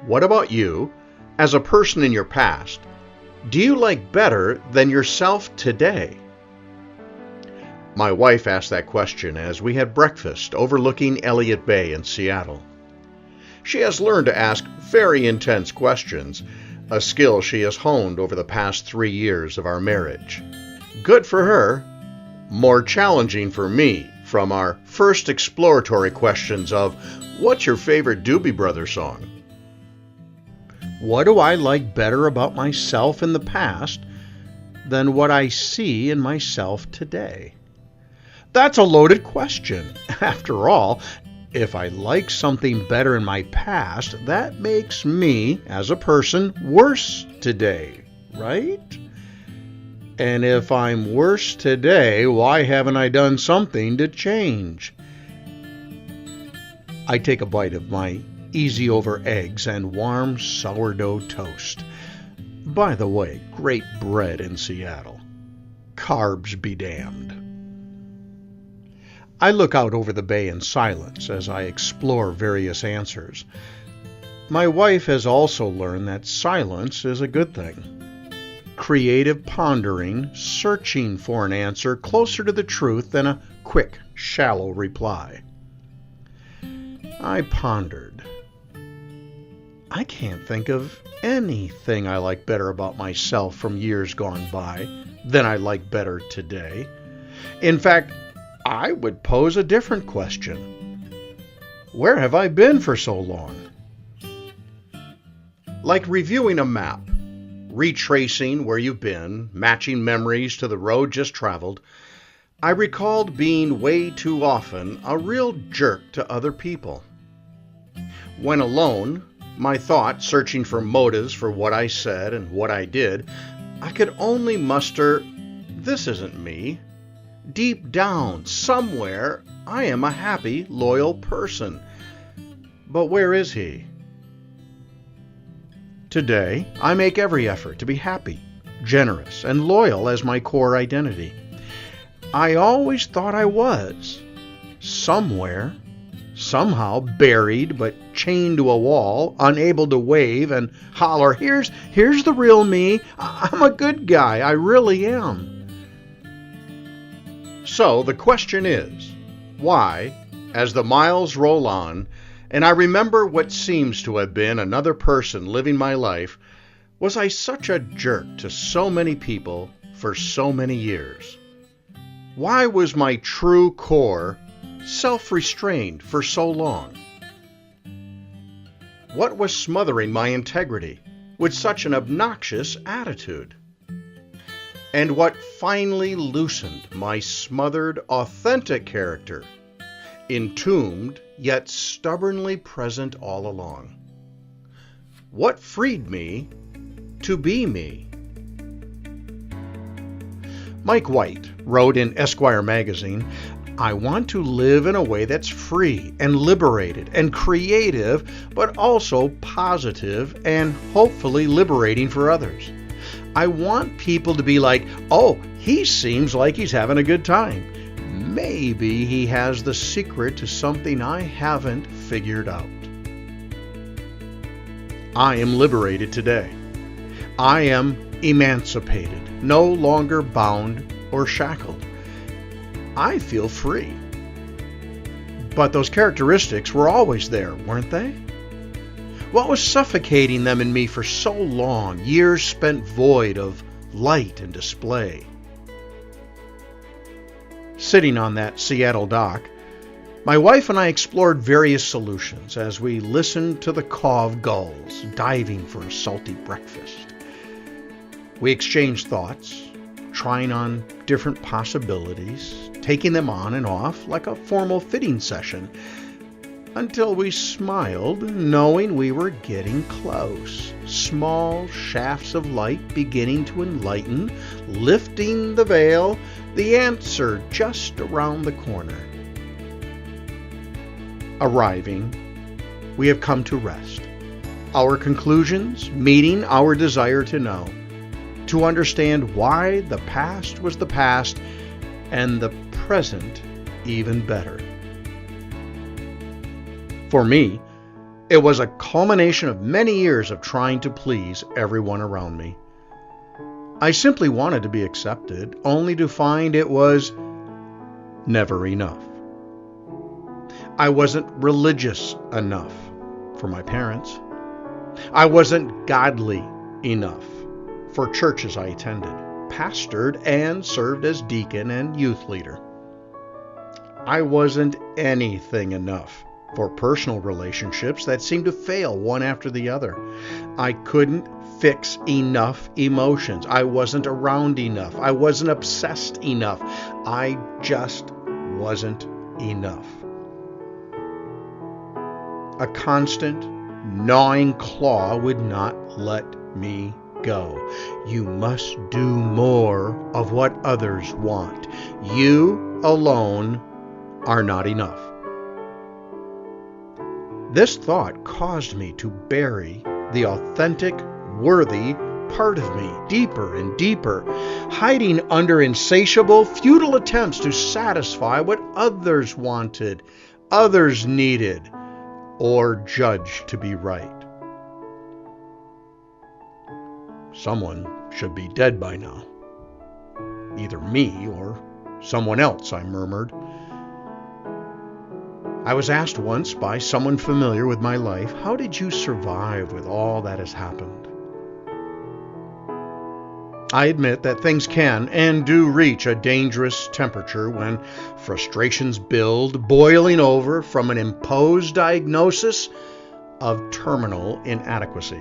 What about you, as a person in your past? Do you like better than yourself today? My wife asked that question as we had breakfast overlooking Elliott Bay in Seattle. She has learned to ask very intense questions, a skill she has honed over the past 3 years of our marriage. Good for her, more challenging for me from our first exploratory questions of, what's your favorite Doobie Brothers song? What do I like better about myself in the past than what I see in myself today? That's a loaded question. After all, if I like something better in my past, that makes me, as a person, worse today, right? And if I'm worse today, why haven't I done something to change? I take a bite of my easy over eggs and warm sourdough toast. By the way, great bread in Seattle. Carbs be damned. I look out over the bay in silence as I explore various answers. My wife has also learned that silence is a good thing. Creative pondering, searching for an answer closer to the truth than a quick, shallow reply. I pondered. I can't think of anything I like better about myself from years gone by than I like better today. In fact, I would pose a different question. Where have I been for so long? Like reviewing a map, retracing where you've been, matching memories to the road just traveled, I recalled being way too often a real jerk to other people. When alone, my thoughts searching for motives for what I said and what I did, I could only muster, this isn't me. Deep down, somewhere, I am a happy, loyal person. But where is he? Today, I make every effort to be happy, generous, and loyal as my core identity. I always thought I was. Somewhere, somehow buried but chained to a wall, unable to wave and holler, here's the real me. I'm a good guy. I really am. So the question is, why, as the miles roll on, and I remember what seems to have been another person living my life, was I such a jerk to so many people for so many years? Why was my true core self-restrained for so long? What was smothering my integrity with such an obnoxious attitude? And what finally loosened my smothered, authentic character, entombed yet stubbornly present all along? What freed me to be me? Mike White wrote in Esquire magazine, I want to live in a way that's free and liberated and creative, but also positive and hopefully liberating for others. I want people to be like, oh, he seems like he's having a good time. Maybe he has the secret to something I haven't figured out. I am liberated today. I am emancipated, no longer bound or shackled. I feel free. But those characteristics were always there, weren't they? What was suffocating them in me for so long, years spent void of light and display? Sitting on that Seattle dock, my wife and I explored various solutions as we listened to the caw of gulls diving for a salty breakfast. We exchanged thoughts, trying on different possibilities, taking them on and off like a formal fitting session, until we smiled, knowing we were getting close. Small shafts of light beginning to enlighten, lifting the veil, the answer just around the corner. Arriving, we have come to rest. Our conclusions meeting our desire to know, to understand why the past was the past and the present even better. For me, It was a culmination of many years of trying to please everyone around me. I simply wanted to be accepted, only to find it was never enough. I wasn't religious enough for my parents. I wasn't godly enough for churches I attended, pastored, and served as deacon and youth leader. I wasn't anything enough for personal relationships that seemed to fail one after the other. I couldn't fix enough emotions. I wasn't around enough. I wasn't obsessed enough. I just wasn't enough. A constant, gnawing claw would not let me go. You must do more of what others want. You alone are not enough. This thought caused me to bury the authentic, worthy part of me deeper and deeper, hiding under insatiable, futile attempts to satisfy what others wanted, others needed, or judged to be right. Someone should be dead by now. Either me or someone else, I murmured. I was asked once by someone familiar with my life, how did you survive with all that has happened? I admit that things can and do reach a dangerous temperature when frustrations build, boiling over from an imposed diagnosis of terminal inadequacy.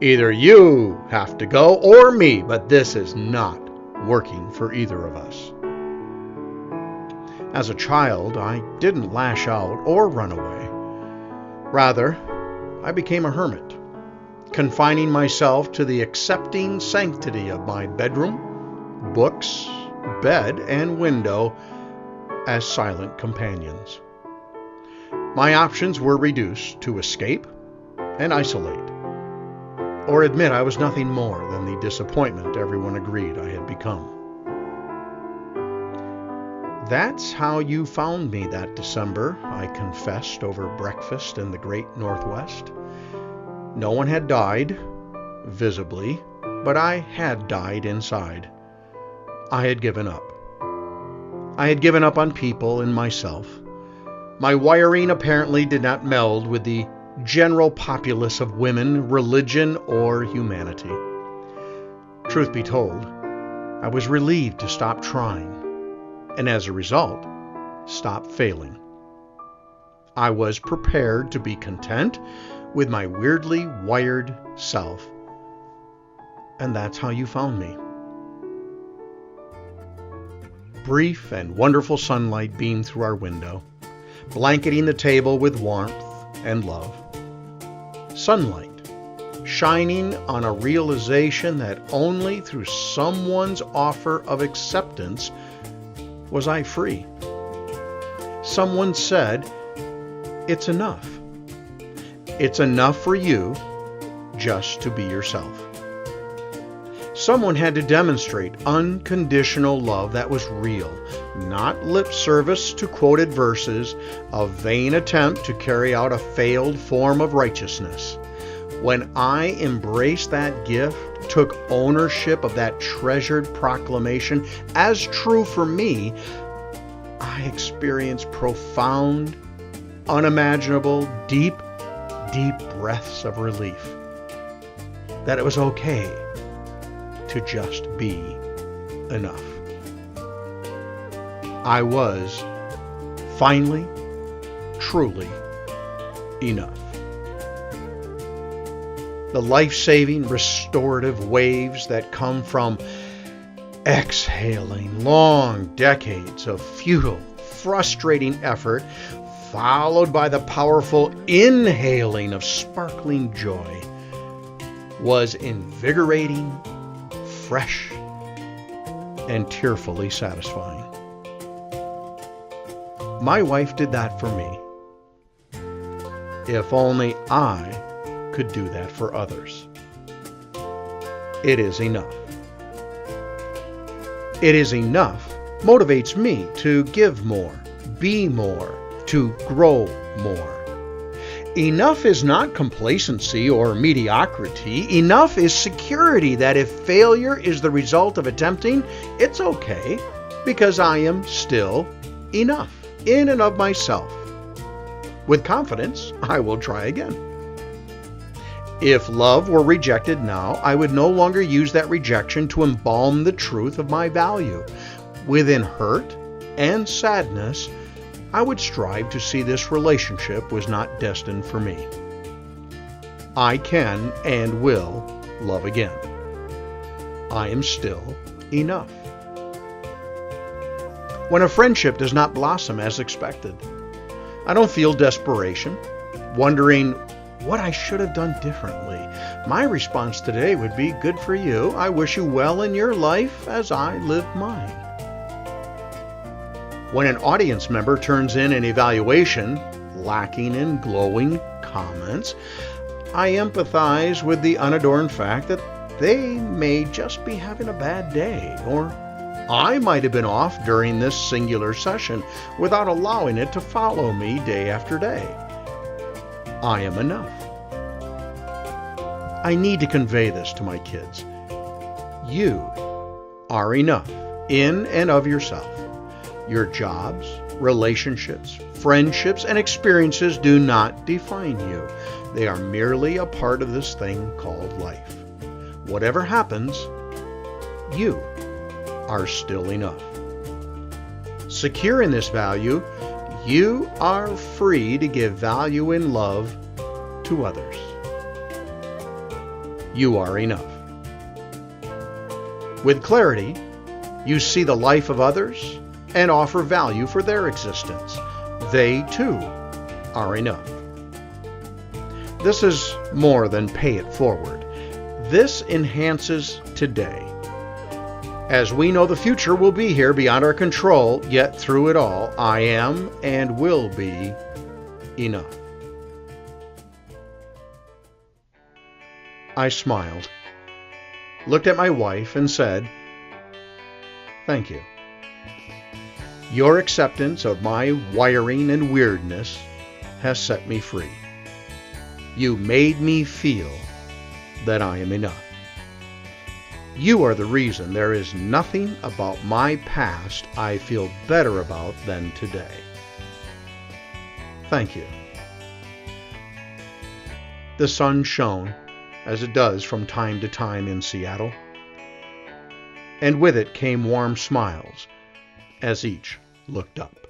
Either you have to go or me, but this is not working for either of us. As a child, I didn't lash out or run away. Rather, I became a hermit, confining myself to the accepting sanctity of my bedroom, books, bed, and window as silent companions. My options were reduced to escape and isolate, or admit I was nothing more than the disappointment everyone agreed I had become. That's how you found me that December, I confessed over breakfast in the great Northwest. No one had died, visibly, but I had died inside. I had given up. I had given up on people and myself. My wiring apparently did not meld with the general populace of women, religion, or humanity. Truth be told, I was relieved to stop trying, and as a result, stop failing. I was prepared to be content with my weirdly wired self. And that's how you found me. Brief and wonderful sunlight beamed through our window, blanketing the table with warmth and love. Sunlight, shining on a realization that only through someone's offer of acceptance was I free. Someone said, "It's enough. It's enough for you just to be yourself." Someone had to demonstrate unconditional love that was real, not lip service to quoted verses, a vain attempt to carry out a failed form of righteousness. When I embraced that gift, took ownership of that treasured proclamation as true for me, I experienced profound, unimaginable, deep breaths of relief. That it was okay to just be enough. I was finally, truly enough. The life-saving, restorative waves that come from exhaling long decades of futile, frustrating effort, followed by the powerful inhaling of sparkling joy, was invigorating, fresh, and tearfully satisfying. My wife did that for me. If only I could do that for others. It is enough. It is enough motivates me to give more, be more, to grow more. Enough is not complacency or mediocrity. Enough is security that if failure is the result of attempting, it's okay, because I am still enough in and of myself. With confidence, I will try again. If love were rejected now, I would no longer use that rejection to embalm the truth of my value. Within hurt and sadness, I would strive to see this relationship was not destined for me. I can and will love again. I am still enough. When a friendship does not blossom as expected, I don't feel desperation, wondering what I should have done differently. My response today would be, good for you. I wish you well in your life as I live mine. When an audience member turns in an evaluation lacking in glowing comments, I empathize with the unadorned fact that they may just be having a bad day, or I might have been off during this singular session without allowing it to follow me day after day. I am enough. I need to convey this to my kids. You are enough in and of yourself. Your jobs, relationships, friendships, and experiences do not define you. They are merely a part of this thing called life. Whatever happens, you are still enough. Secure in this value, you are free to give value and love to others. You are enough. With clarity, you see the life of others and offer value for their existence. They, too, are enough. This is more than pay it forward. This enhances today. As we know the future will be here beyond our control, yet through it all, I am and will be enough. I smiled, looked at my wife, and said, "Thank you. Your acceptance of my wiring and weirdness has set me free. You made me feel that I am enough. You are the reason there is nothing about my past I feel better about than today. Thank you." The sun shone, as it does from time to time in Seattle, and with it came warm smiles as each looked up.